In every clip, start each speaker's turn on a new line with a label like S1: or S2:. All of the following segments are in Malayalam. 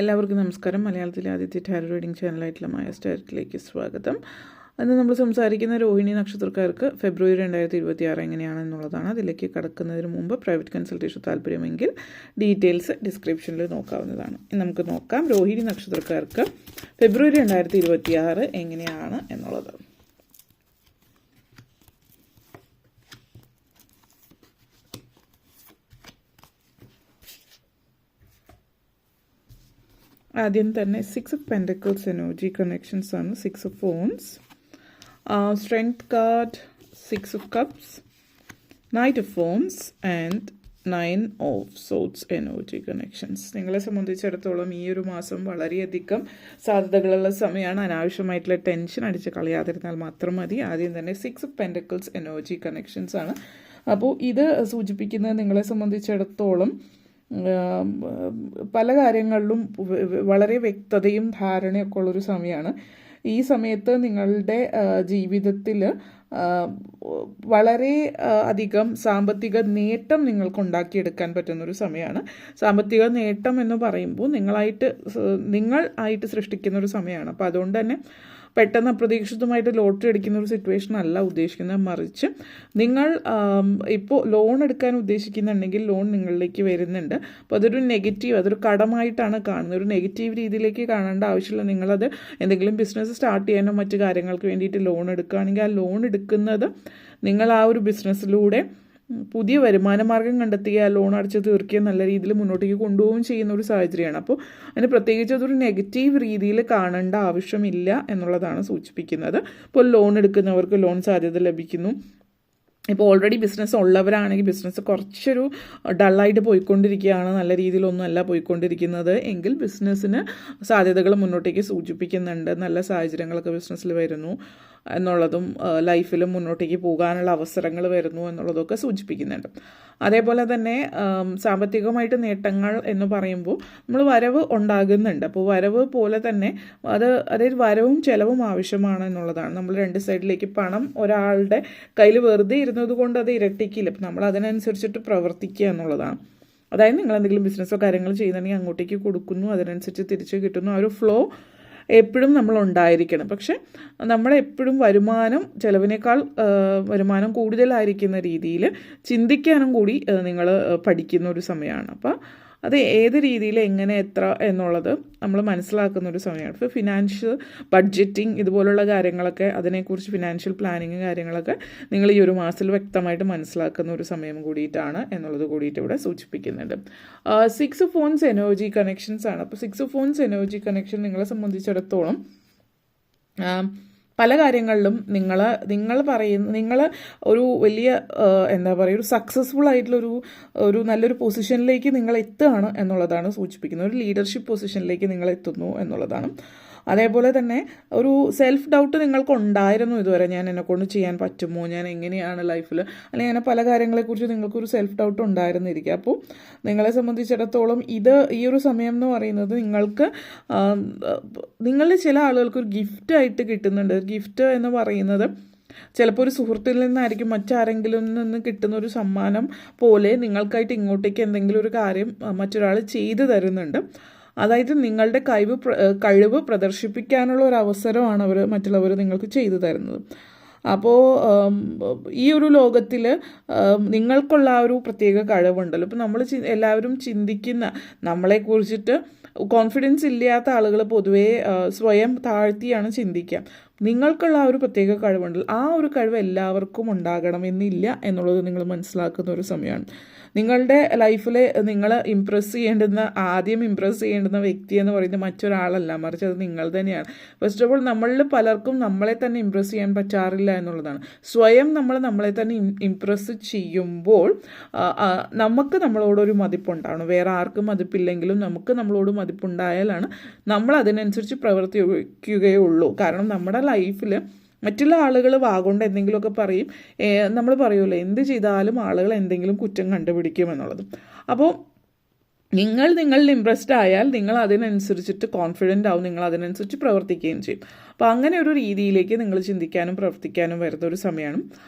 S1: എല്ലാവർക്കും നമസ്കാരം. മലയാളത്തിലെ ആദ്യത്തെ ടാരോ റീഡിംഗ് ചാനലായിട്ടുള്ള മായ സ്റ്റാറ്റിലേക്ക് സ്വാഗതം. അന്ന് നമ്മൾ സംസാരിക്കുന്ന രോഹിണി നക്ഷത്രക്കാർക്ക് ഫെബ്രുവരി 2026 എങ്ങനെയാണെന്നുള്ളതാണ്. അതിലേക്ക് കടക്കുന്നതിന് മുമ്പ് പ്രൈവറ്റ് കൺസൾട്ടേഷൻ താല്പര്യമെങ്കിൽ ഡീറ്റെയിൽസ് ഡിസ്ക്രിപ്ഷനിൽ നോക്കാവുന്നതാണ്. നമുക്ക് നോക്കാം രോഹിണി നക്ഷത്രക്കാർക്ക് ഫെബ്രുവരി 2026 എങ്ങനെയാണ് എന്നുള്ളത്. ആദ്യം തന്നെ 6 of Pentacles എനർജി കണക്ഷൻസ് ആണ്. 6 of Wands, Strength card, 6 of Cups, Knight of Wands and 9 of Swords energy connections. നിങ്ങളെ സംബന്ധിച്ചിടത്തോളം ഈ ഒരു മാസം വളരെയധികം സാധ്യതകളുള്ള സമയമാണ്. അനാവശ്യമായിട്ടുള്ള ടെൻഷൻ അടിച്ച് കളയാതിരുന്നാൽ മാത്രം മതി. ആദ്യം തന്നെ 6 of Pentacles എനർജി കണക്ഷൻസ് ആണ്. അപ്പോൾ ഇത് സൂചിപ്പിക്കുന്നത് നിങ്ങളെ സംബന്ധിച്ചിടത്തോളം പല കാര്യങ്ങളിലും വളരെ വ്യക്തതയും ധാരണയൊക്കെ ഉള്ളൊരു സമയമാണ്. ഈ സമയത്ത് നിങ്ങളുടെ ജീവിതത്തിൽ വളരെ അധികം സാമ്പത്തിക നേട്ടം നിങ്ങൾക്ക് ഉണ്ടാക്കിയെടുക്കാൻ പറ്റുന്നൊരു സമയമാണ്. സാമ്പത്തിക നേട്ടം എന്ന് പറയുമ്പോൾ നിങ്ങളായിട്ട് സൃഷ്ടിക്കുന്നൊരു സമയമാണ്. അപ്പോൾ അതുകൊണ്ട് തന്നെ പെട്ടെന്ന് അപ്രതീക്ഷിതമായിട്ട് ലോട്ടറി അടിക്കുന്ന ഒരു സിറ്റുവേഷൻ അല്ല ഉദ്ദേശിക്കുന്നത്. മറിച്ച് നിങ്ങൾ ഇപ്പോൾ ലോൺ എടുക്കാൻ ഉദ്ദേശിക്കുന്നുണ്ടെങ്കിൽ ലോൺ നിങ്ങളിലേക്ക് വരുന്നുണ്ട്. അപ്പോൾ അതൊരു കടമായിട്ടാണ് കാണുന്നത്. ഒരു നെഗറ്റീവ് രീതിയിലേക്ക് കാണേണ്ട ആവശ്യമില്ല. നിങ്ങളത് എന്തെങ്കിലും ബിസിനസ് സ്റ്റാർട്ട് ചെയ്യാനോ മറ്റു കാര്യങ്ങൾക്ക് വേണ്ടിയിട്ട് ലോൺ എടുക്കുകയാണെങ്കിൽ ആ ലോൺ എടുക്കുന്നത് നിങ്ങൾ ആ ഒരു ബിസിനസ്സിലൂടെ പുതിയ വരുമാന മാർഗം കണ്ടെത്തുക, ലോൺ അടച്ച് തീർക്കുക, നല്ല രീതിയിൽ മുന്നോട്ടേക്ക് കൊണ്ടുപോവുകയും ചെയ്യുന്ന ഒരു സാഹചര്യമാണ്. അപ്പോൾ അതിന് പ്രത്യേകിച്ച് അതൊരു നെഗറ്റീവ് രീതിയിൽ കാണേണ്ട ആവശ്യമില്ല എന്നുള്ളതാണ് സൂചിപ്പിക്കുന്നത്. ഇപ്പോൾ ലോൺ എടുക്കുന്നവർക്ക് ലോൺ സാധ്യത ലഭിക്കുന്നു. ഇപ്പോൾ ഓൾറെഡി ബിസിനസ് ഉള്ളവരാണെങ്കിൽ ബിസിനസ് കുറച്ചൊരു ഡള്ളായിട്ട് പോയിക്കൊണ്ടിരിക്കുകയാണ്, നല്ല രീതിയിലൊന്നുമല്ല പോയിക്കൊണ്ടിരിക്കുന്നത് എങ്കിൽ ബിസിനസ്സിന് സാധ്യതകൾ മുന്നോട്ടേക്ക് സൂചിപ്പിക്കുന്നുണ്ട്. നല്ല സാഹചര്യങ്ങളൊക്കെ ബിസിനസ്സിൽ വരുന്നു എന്നുള്ളതും ലൈഫിൽ മുന്നോട്ടേക്ക് പോകാനുള്ള അവസരങ്ങൾ വരുന്നു എന്നുള്ളതൊക്കെ സൂചിപ്പിക്കുന്നുണ്ട്. അതേപോലെ തന്നെ സാമ്പത്തികമായിട്ട് നേട്ടങ്ങൾ എന്ന് പറയുമ്പോൾ നമ്മൾ വരവ് ഉണ്ടാകുന്നുണ്ട്. അപ്പോൾ വരവ് പോലെ തന്നെ അതായത് വരവും ചെലവും ആവശ്യമാണ് എന്നുള്ളതാണ്. നമ്മൾ രണ്ട് സൈഡിലേക്ക് പണം ഒരാളുടെ കയ്യിൽ വെറുതെ ഇരുന്നത് കൊണ്ട് അത് ഇരട്ടിക്കില്ല. അപ്പം നമ്മൾ അതിനനുസരിച്ചിട്ട് പ്രവർത്തിക്കുക എന്നുള്ളതാണ്. അതായത് നിങ്ങൾ എന്തെങ്കിലും ബിസിനസ്സോ കാര്യങ്ങൾ ചെയ്യുന്നുണ്ടെങ്കിൽ അങ്ങോട്ടേക്ക് കൊടുക്കുന്നു, അതിനനുസരിച്ച് തിരിച്ച് കിട്ടുന്നു. ആ ഒരു ഫ്ലോ എപ്പോഴും നമ്മൾ ഉണ്ടായിരിക്കണം. പക്ഷെ നമ്മളെപ്പോഴും ചിലവിനേക്കാൾ വരുമാനം കൂടുതലായിരിക്കുന്ന രീതിയിൽ ചിന്തിക്കാനും കൂടി നിങ്ങൾ പഠിക്കുന്ന ഒരു സമയമാണ്. അപ്പോൾ അത് ഏത് രീതിയിൽ എങ്ങനെ എത്ര എന്നുള്ളത് നമ്മൾ മനസ്സിലാക്കുന്ന ഒരു സമയമാണ്. ഇപ്പോൾ ഫിനാൻഷ്യൽ ബഡ്ജറ്റിംഗ് ഇതുപോലുള്ള കാര്യങ്ങളൊക്കെ, അതിനെക്കുറിച്ച് ഫിനാൻഷ്യൽ പ്ലാനിങ് കാര്യങ്ങളൊക്കെ നിങ്ങൾ ഈ ഒരു മാസത്തിൽ വ്യക്തമായിട്ട് മനസ്സിലാക്കുന്ന ഒരു സമയം കൂടിയിട്ടാണ് എന്നുള്ളത് കൂടിയിട്ട് ഇവിടെ സൂചിപ്പിക്കുന്നുണ്ട്. 6 of Wands എനർജി കണക്ഷൻസ് ആണ്. അപ്പോൾ 6 of Wands എനർജി കണക്ഷൻ നിങ്ങളെ സംബന്ധിച്ചിടത്തോളം പല കാര്യങ്ങളിലും നിങ്ങൾ ഒരു വലിയ ഒരു സക്സസ്ഫുൾ ആയിട്ടുള്ള നല്ലൊരു പൊസിഷനിലേക്ക് നിങ്ങൾ എത്തുകയാണ് എന്നുള്ളതാണ് സൂചിപ്പിക്കുന്നത്. ഒരു ലീഡർഷിപ്പ് പൊസിഷനിലേക്ക് നിങ്ങൾ എത്തുന്നു എന്നുള്ളതാണ്. അതേപോലെ തന്നെ ഒരു സെൽഫ് ഡൗട്ട് നിങ്ങൾക്ക് ഉണ്ടായിരുന്നു ഇതുവരെ, ഞാൻ എന്നെക്കൊണ്ട് ചെയ്യാൻ പറ്റുമോ, ഞാൻ എങ്ങനെയാണ് ലൈഫിൽ, അല്ലെങ്കിൽ അങ്ങനെ പല കാര്യങ്ങളെക്കുറിച്ച് നിങ്ങൾക്കൊരു സെൽഫ് ഡൗട്ട് ഉണ്ടായിരുന്നിരിക്കുക. അപ്പോൾ നിങ്ങളെ സംബന്ധിച്ചിടത്തോളം ഈ ഒരു സമയം എന്ന് പറയുന്നത് നിങ്ങളിൽ ചില ആളുകൾക്ക് ഒരു ഗിഫ്റ്റായിട്ട് കിട്ടുന്നുണ്ട്. ഗിഫ്റ്റ് എന്ന് പറയുന്നത് ചിലപ്പോൾ ഒരു സുഹൃത്തിൽ നിന്നായിരിക്കും, മറ്റാരെങ്കിലും നിന്ന് കിട്ടുന്ന ഒരു സമ്മാനം പോലെ നിങ്ങൾക്കായിട്ട് ഇങ്ങോട്ടേക്ക് എന്തെങ്കിലും ഒരു കാര്യം മറ്റൊരാൾ ചെയ്തു തരുന്നുണ്ട്. അതായത് നിങ്ങളുടെ കഴിവ് പ്രദർശിപ്പിക്കാനുള്ള ഒരു അവസരമാണ് മറ്റുള്ളവർ നിങ്ങൾക്ക് ചെയ്തു തരുന്നത്. അപ്പോൾ ഈ ഒരു ലോകത്തിൽ നിങ്ങൾക്കുള്ള ആ ഒരു പ്രത്യേക കഴിവുണ്ടല്ലോ. ഇപ്പോൾ എല്ലാവരും ചിന്തിക്കുന്ന നമ്മളെക്കുറിച്ചിട്ട് കോൺഫിഡൻസ് ഇല്ലാത്ത ആളുകൾ പൊതുവേ സ്വയം താഴ്ത്തിയാണ് ചിന്തിക്കുക. നിങ്ങൾക്കുള്ള ആ ഒരു പ്രത്യേക കഴിവുണ്ടല്ലോ, ആ ഒരു കഴിവ് എല്ലാവർക്കും ഉണ്ടാകണമെന്നില്ല എന്നുള്ളത് നിങ്ങൾ മനസ്സിലാക്കുന്ന ഒരു സമയമാണ്. നിങ്ങളുടെ ലൈഫിൽ നിങ്ങൾ ആദ്യം ഇമ്പ്രസ് ചെയ്യേണ്ടുന്ന വ്യക്തി എന്ന് പറയുന്നത് മറ്റൊരാളല്ല, മറിച്ച് അത് നിങ്ങൾ തന്നെയാണ്. ഫസ്റ്റ് ഓഫ് ഓൾ നമ്മളിൽ പലർക്കും നമ്മളെ തന്നെ ഇമ്പ്രസ് ചെയ്യാൻ പറ്റാറില്ല എന്നുള്ളതാണ്. സ്വയം നമ്മളെ തന്നെ ഇമ്പ്രസ് ചെയ്യുമ്പോൾ നമുക്ക് നമ്മളോടൊരു മതിപ്പുണ്ടാവണം. വേറെ ആർക്കും മതിപ്പില്ലെങ്കിലും നമുക്ക് നമ്മളോട് മതിപ്പുണ്ടായാലാണ് നമ്മൾ അതിനനുസരിച്ച് പ്രവർത്തിക്കുകയുള്ളൂ. കാരണം നമ്മുടെ ലൈഫിൽ മറ്റുള്ള ആളുകൾ വാഗോണ്ട് എന്തെങ്കിലുമൊക്കെ പറയും. നമ്മൾ പറയുമല്ലോ, എന്ത് ചെയ്താലും ആളുകൾ എന്തെങ്കിലും കുറ്റം കണ്ടുപിടിക്കുമെന്നുള്ളത്. അപ്പോൾ നിങ്ങളിൽ ഇംപ്രസ്ഡ് ആയാൽ നിങ്ങൾ അതിനനുസരിച്ചിട്ട് കോൺഫിഡൻ്റ് ആവും, നിങ്ങൾ അതിനനുസരിച്ച് പ്രവർത്തിക്കുകയും ചെയ്യും. അപ്പോൾ അങ്ങനെ ഒരു രീതിയിലേക്ക് നിങ്ങൾ ചിന്തിക്കാനും പ്രവർത്തിക്കാനും വരുന്ന ഒരു സമയമാണ്.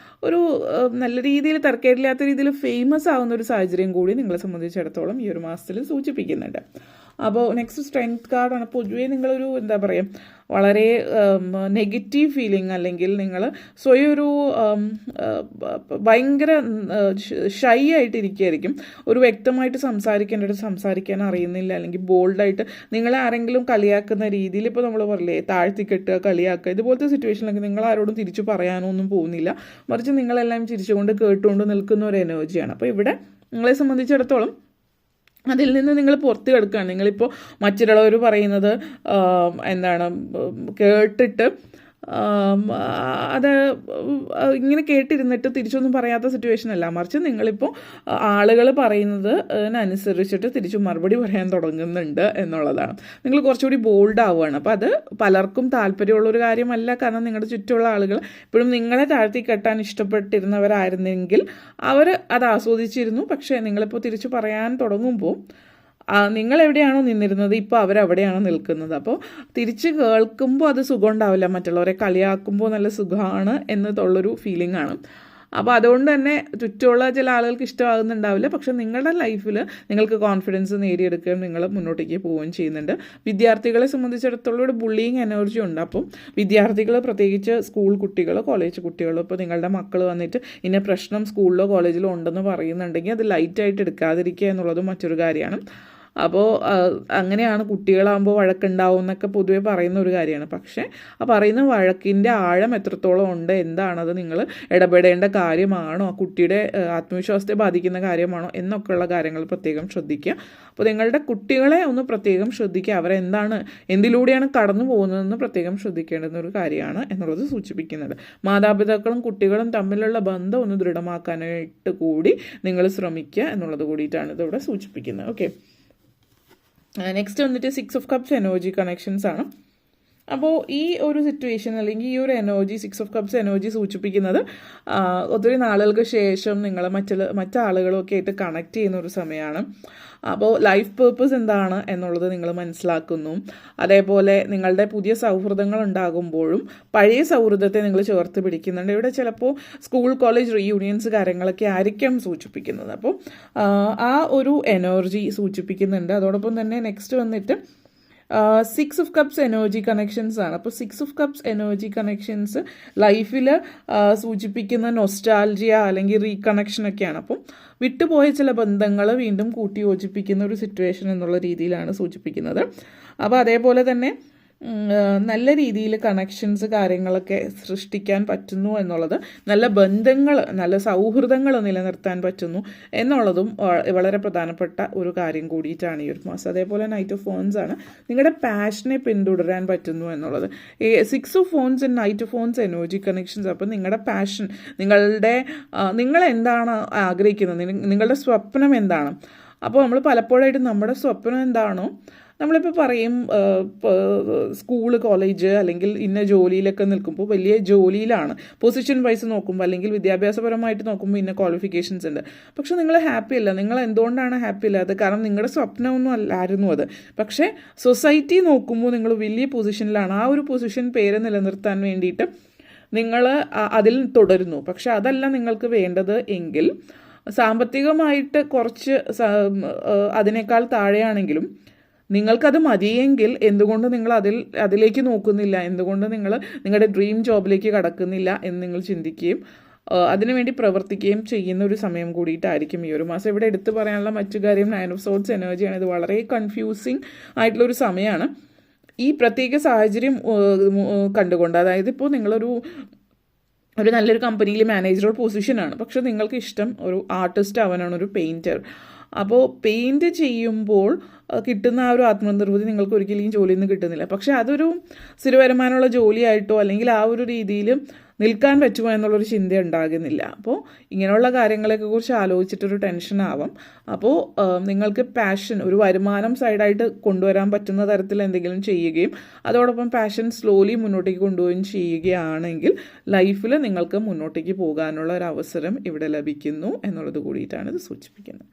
S1: ഒരു നല്ല രീതിയിൽ തരക്കേടില്ലാത്ത രീതിയിൽ ഫേമസ് ആവുന്ന ഒരു സാഹചര്യം കൂടി നിങ്ങളെ സംബന്ധിച്ചിടത്തോളം ഈ ഒരു മാസത്തിൽ സൂചിപ്പിക്കുന്നുണ്ട്. അപ്പോൾ നെക്സ്റ്റ് സ്ട്രെങ്ത് കാർഡാണ്. പൊതുവേ നിങ്ങളൊരു എന്താ പറയുക, വളരെ നെഗറ്റീവ് ഫീലിംഗ്, അല്ലെങ്കിൽ നിങ്ങൾ സ്വയം ഒരു ഭയങ്കര ഷൈ ആയിട്ടിരിക്കുകയായിരിക്കും. ഒരു വ്യക്തമായിട്ട് സംസാരിക്കേണ്ടത് സംസാരിക്കാൻ അറിയുന്നില്ല, അല്ലെങ്കിൽ ബോൾഡായിട്ട് നിങ്ങളെ ആരെങ്കിലും കളിയാക്കുന്ന രീതിയിൽ, ഇപ്പോൾ നമ്മൾ പറയില്ലേ താഴ്ത്തി കെട്ടുക, കളിയാക്കുക, ഇതുപോലത്തെ സിറ്റുവേഷനിലൊക്കെ നിങ്ങൾ ആരോടും തിരിച്ചു പറയാനൊന്നും പോകുന്നില്ല. മറിച്ച് നിങ്ങളെല്ലാം ചിരിച്ചുകൊണ്ട് കേട്ടുകൊണ്ട് നിൽക്കുന്ന ഒരു എനർജിയാണ്. അപ്പോൾ ഇവിടെ നിങ്ങളെ സംബന്ധിച്ചിടത്തോളം അതിൽ നിന്ന് നിങ്ങൾ പുറത്ത് കിടക്കുകയാണ്. നിങ്ങളിപ്പോൾ മറ്റുള്ളവർ പറയുന്നത് എന്താണ് കേട്ടിട്ട് അത് ഇങ്ങനെ കേട്ടിരുന്നിട്ട് തിരിച്ചൊന്നും പറയാത്ത സിറ്റുവേഷൻ അല്ല, മറിച്ച് നിങ്ങളിപ്പോൾ ആളുകൾ പറയുന്നത് അനുസരിച്ചിട്ട് തിരിച്ചു മറുപടി പറയാൻ തുടങ്ങുന്നുണ്ട് എന്നുള്ളതാണ്. നിങ്ങൾ കുറച്ചുകൂടി ബോൾഡ് ആവുകയാണ്. അപ്പോൾ അത് പലർക്കും താല്പര്യമുള്ളൊരു കാര്യമല്ല. കാരണം നിങ്ങളുടെ ചുറ്റുമുള്ള ആളുകൾ ഇപ്പോഴും നിങ്ങളെ താഴ്ത്തി കെട്ടാൻ ഇഷ്ടപ്പെട്ടിരുന്നവരായിരുന്നെങ്കിൽ അവർ അത് ആസ്വദിച്ചിരുന്നു. പക്ഷേ നിങ്ങളിപ്പോൾ തിരിച്ചു പറയാൻ തുടങ്ങുമ്പോൾ നിങ്ങൾ എവിടെയാണോ നിന്നിരുന്നത് ഇപ്പോൾ അവരവിടെയാണോ നിൽക്കുന്നത്. അപ്പോൾ തിരിച്ച് കേൾക്കുമ്പോൾ അത് സുഖം ഉണ്ടാവില്ല. മറ്റുള്ളവരെ കളിയാക്കുമ്പോൾ നല്ല സുഖമാണ് എന്നതുള്ളൊരു ഫീലിംഗ് ആണ്. അപ്പോൾ അതുകൊണ്ട് തന്നെ ചുറ്റുമുള്ള ചില ആളുകൾക്ക് ഇഷ്ടമാകുന്നുണ്ടാവില്ല. പക്ഷേ നിങ്ങളുടെ ലൈഫിൽ നിങ്ങൾക്ക് കോൺഫിഡൻസ് നേടിയെടുക്കുകയും നിങ്ങൾ മുന്നോട്ടേക്ക് പോവുകയും ചെയ്യുന്നുണ്ട്. വിദ്യാർത്ഥികളെ സംബന്ധിച്ചിടത്തോളം ഇവിടെ ബുള്ളിങ് എനർജി ഉണ്ട്. അപ്പം വിദ്യാർത്ഥികൾ, പ്രത്യേകിച്ച് സ്കൂൾ കുട്ടികൾ, കോളേജ് കുട്ടികൾ, ഇപ്പോൾ നിങ്ങളുടെ മക്കൾ വന്നിട്ട് ഇന്ന പ്രശ്നം സ്കൂളിലോ കോളേജിലോ ഉണ്ടെന്ന് പറയുന്നുണ്ടെങ്കിൽ അത് ലൈറ്റായിട്ട് എടുക്കാതിരിക്കുക എന്നുള്ളതും മറ്റൊരു കാര്യമാണ്. അപ്പോൾ അങ്ങനെയാണ് കുട്ടികളാകുമ്പോൾ വഴക്കുണ്ടാവും എന്നൊക്കെ പൊതുവെ പറയുന്ന ഒരു കാര്യമാണ്. പക്ഷേ ആ പറയുന്ന വഴക്കിൻ്റെ ആഴം എത്രത്തോളം ഉണ്ട്, എന്താണത്, നിങ്ങൾ ഇടപെടേണ്ട കാര്യമാണോ, ആ കുട്ടിയുടെ ആത്മവിശ്വാസത്തെ ബാധിക്കുന്ന കാര്യമാണോ എന്നൊക്കെയുള്ള കാര്യങ്ങൾ പ്രത്യേകം ശ്രദ്ധിക്കുക. അപ്പോൾ നിങ്ങളുടെ കുട്ടികളെ ഒന്ന് പ്രത്യേകം ശ്രദ്ധിക്കുക. അവരെന്താണ്, എന്തിലൂടെയാണ് കടന്നു പോകുന്നതെന്ന് പ്രത്യേകം ശ്രദ്ധിക്കേണ്ടുന്ന ഒരു കാര്യമാണ് എന്നുള്ളത് സൂചിപ്പിക്കുന്നത്. മാതാപിതാക്കളും കുട്ടികളും തമ്മിലുള്ള ബന്ധം ഒന്ന് ദൃഢമാക്കാനായിട്ട് കൂടി നിങ്ങൾ ശ്രമിക്കുക എന്നുള്ളത് കൂടിയിട്ടാണ് ഇതിവിടെ സൂചിപ്പിക്കുന്നത്. ഓക്കെ, നെക്സ്റ്റ് വന്നിട്ട് 6 of Cups എനർജി കണക്ഷൻസ് ആണ്. അപ്പോൾ ഈ ഒരു സിറ്റുവേഷൻ, അല്ലെങ്കിൽ ഈ ഒരു എനർജി, 6 of Cups എനർജി സൂചിപ്പിക്കുന്നത് ഒത്തിരി നാളുകൾക്ക് ശേഷം നിങ്ങൾ മറ്റാളുകളൊക്കെ ആയിട്ട് കണക്ട് ചെയ്യുന്ന ഒരു സമയമാണ്. അപ്പോൾ ലൈഫ് പേർപ്പസ് എന്താണ് എന്നുള്ളത് നിങ്ങൾ മനസ്സിലാക്കുന്നു. അതേപോലെ നിങ്ങളുടെ പുതിയ സൗഹൃദങ്ങൾ ഉണ്ടാകുമ്പോഴും പഴയ സൗഹൃദത്തെ നിങ്ങൾ ചേർത്ത് പിടിക്കുന്നുണ്ട്. ഇവിടെ ചിലപ്പോൾ സ്കൂൾ കോളേജ് റീയൂണിയൻസ് കാര്യങ്ങളൊക്കെ ആയിരിക്കും സൂചിപ്പിക്കുന്നത്. അപ്പോൾ ആ ഒരു എനർജി സൂചിപ്പിക്കുന്നുണ്ട്. അതോടൊപ്പം തന്നെ നെക്സ്റ്റ് വന്നിട്ട് 6 of Cups എനർജി കണക്ഷൻസ് ആണ്. അപ്പോൾ 6 of Cups എനർജി കണക്ഷൻസ് ലൈഫിൽ സൂചിപ്പിക്കുന്ന നൊസ്റ്റാൾജിയ അല്ലെങ്കിൽ റീകണക്ഷനൊക്കെയാണ്. അപ്പം വിട്ടുപോയ ചില ബന്ധങ്ങൾ വീണ്ടും കൂട്ടി യോജിപ്പിക്കുന്ന ഒരു സിറ്റുവേഷൻ എന്നുള്ള രീതിയിലാണ് സൂചിപ്പിക്കുന്നത്. അപ്പോൾ അതേപോലെ തന്നെ നല്ല രീതിയിൽ കണക്ഷൻസ് കാര്യങ്ങളൊക്കെ സൃഷ്ടിക്കാൻ പറ്റുന്നു എന്നുള്ളത്, നല്ല ബന്ധങ്ങൾ, നല്ല സൗഹൃദങ്ങൾ നിലനിർത്താൻ പറ്റുന്നു എന്നുള്ളതും വളരെ പ്രധാനപ്പെട്ട ഒരു കാര്യം കൂടിയിട്ടാണ് ഈ ഒരു മാസം. അതേപോലെ നൈറ്റ് ഓഫ് ഫോൺസ് ആണ്. നിങ്ങളുടെ പാഷനെ പിന്തുടരാൻ പറ്റുന്നു എന്നുള്ളത്. 6 of Wands and knight of phones energy connections. അപ്പം നിങ്ങളുടെ പാഷൻ, നിങ്ങൾ എന്താണ് ആഗ്രഹിക്കുന്നത്, നിങ്ങളുടെ സ്വപ്നം എന്താണ്. അപ്പോൾ നമ്മൾ പലപ്പോഴായിട്ട് നമ്മുടെ സ്വപ്നം എന്താണോ, നമ്മളിപ്പോൾ പറയും സ്കൂള്, കോളേജ് അല്ലെങ്കിൽ ഇന്ന ജോലിയിലൊക്കെ നിൽക്കുമ്പോൾ വലിയ ജോലിയിലാണ്, പൊസിഷൻ വൈസ് നോക്കുമ്പോൾ അല്ലെങ്കിൽ വിദ്യാഭ്യാസപരമായിട്ട് നോക്കുമ്പോൾ ഇന്ന ക്വാളിഫിക്കേഷൻസ് ഉണ്ട്. പക്ഷെ നിങ്ങൾ ഹാപ്പി അല്ല. നിങ്ങൾ എന്തുകൊണ്ടാണ് ഹാപ്പി അല്ലാത്തത്? കാരണം നിങ്ങളുടെ സ്വപ്നമൊന്നും അല്ലായിരുന്നു അത്. പക്ഷേ സൊസൈറ്റി നോക്കുമ്പോൾ നിങ്ങൾ വലിയ പൊസിഷനിലാണ്. ആ ഒരു പൊസിഷൻ പേര് നിലനിർത്താൻ വേണ്ടിയിട്ട് നിങ്ങൾ അതിൽ തുടരുന്നു. പക്ഷെ അതല്ല നിങ്ങൾക്ക് വേണ്ടത് എങ്കിൽ, സാമ്പത്തികമായിട്ട് കുറച്ച് അതിനേക്കാൾ താഴെയാണെങ്കിലും നിങ്ങൾക്കത് മതിയെങ്കിൽ എന്തുകൊണ്ട് നിങ്ങൾ അതിലേക്ക് നോക്കുന്നില്ല, എന്തുകൊണ്ട് നിങ്ങൾ നിങ്ങളുടെ ഡ്രീം ജോബിലേക്ക് കടക്കുന്നില്ല എന്ന് നിങ്ങൾ ചിന്തിക്കുകയും അതിനുവേണ്ടി പ്രവർത്തിക്കുകയും ചെയ്യുന്ന ഒരു സമയം കൂടിയിട്ടായിരിക്കും ഈ ഒരു മാസം. ഇവിടെ എടുത്തു പറയാനുള്ള മറ്റു കാര്യം 9 of Swords എനർജിയാണ്. ഇത് വളരെ കൺഫ്യൂസിങ് ആയിട്ടുള്ളൊരു സമയമാണ് ഈ പ്രത്യേക സാഹചര്യം കണ്ടുകൊണ്ട്. അതായത് ഇപ്പോൾ നിങ്ങളൊരു നല്ലൊരു കമ്പനിയിൽ മാനേജർ പൊസിഷനാണ്, പക്ഷെ നിങ്ങൾക്ക് ഇഷ്ടം ഒരു ആർട്ടിസ്റ്റ് ആവാനാണ്, ഒരു പെയിൻറ്റർ. അപ്പോൾ പെയിൻറ്റ് ചെയ്യുമ്പോൾ കിട്ടുന്ന ആ ഒരു ആത്മനിർവൃതി നിങ്ങൾക്ക് ഒരിക്കലും ഈ ജോലിയിൽ നിന്ന് കിട്ടുന്നില്ല. പക്ഷേ അതൊരു സ്ഥിരവരുമാനമുള്ള ജോലിയായിട്ടോ അല്ലെങ്കിൽ ആ ഒരു രീതിയിൽ നിൽക്കാൻ പറ്റുമോ എന്നുള്ളൊരു ചിന്ത ഉണ്ടാകുന്നില്ല. അപ്പോൾ ഇങ്ങനെയുള്ള കാര്യങ്ങളെയൊക്കെ കുറിച്ച് ആലോചിച്ചിട്ടൊരു ടെൻഷൻ ആവാം. അപ്പോൾ നിങ്ങൾക്ക് പാഷൻ, ഒരു വരുമാനം സൈഡായിട്ട് കൊണ്ടുവരാൻ പറ്റുന്ന തരത്തിൽ എന്തെങ്കിലും ചെയ്യുകയും അതോടൊപ്പം പാഷൻ സ്ലോലി മുന്നോട്ടേക്ക് കൊണ്ടുപോവുകയും ചെയ്യുകയാണെങ്കിൽ ലൈഫിൽ നിങ്ങൾക്ക് മുന്നോട്ടേക്ക് പോകാനുള്ള ഒരു അവസരം ഇവിടെ ലഭിക്കുന്നു എന്നുള്ളത് കൂടിയിട്ടാണ് ഇത് സൂചിപ്പിക്കുന്നത്.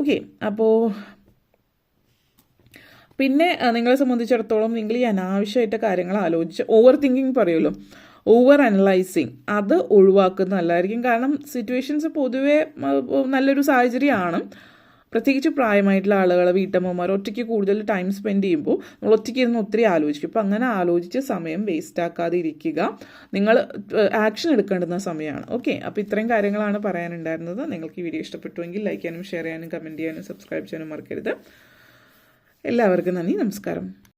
S1: ഓക്കെ, അപ്പോൾ പിന്നെ നിങ്ങളെ സംബന്ധിച്ചിടത്തോളം നിങ്ങൾ ഈ അനാവശ്യമായിട്ട് കാര്യങ്ങൾ ആലോചിച്ച് ഓവർ തിങ്കിങ് പറയുമല്ലോ, ഓവർ അനലൈസിങ്, അത് ഒഴിവാക്കുന്നത് നല്ലതായിരിക്കും. കാരണം സിറ്റുവേഷൻസ് പൊതുവേ നല്ലൊരു സാഹചര്യമാണ്. പ്രത്യേകിച്ച് പ്രായമായിട്ടുള്ള ആളുകൾ, വീട്ടമ്മമാർ ഒറ്റയ്ക്ക് കൂടുതൽ ടൈം സ്പെൻഡ് ചെയ്യുമ്പോൾ നമ്മൾ ഒറ്റയ്ക്ക് ഇരുന്ന് ഒത്തിരി ആലോചിക്കും. അപ്പോൾ അങ്ങനെ ആലോചിച്ച് സമയം വേസ്റ്റ് ആക്കാതെ ഇരിക്കുക. നിങ്ങൾ ആക്ഷൻ എടുക്കേണ്ടുന്ന സമയമാണ്. ഓക്കെ, അപ്പോൾ ഇത്രയും കാര്യങ്ങളാണ് പറയാനുണ്ടായിരുന്നത്. നിങ്ങൾക്ക് ഈ വീഡിയോ ഇഷ്ടപ്പെട്ടുവെങ്കിൽ ലൈക്ക് ചെയ്യാനും ഷെയർ ചെയ്യാനും കമൻറ്റ് ചെയ്യാനും സബ്സ്ക്രൈബ് ചെയ്യാനും മറക്കരുത്. എല്ലാവർക്കും നന്ദി, നമസ്കാരം.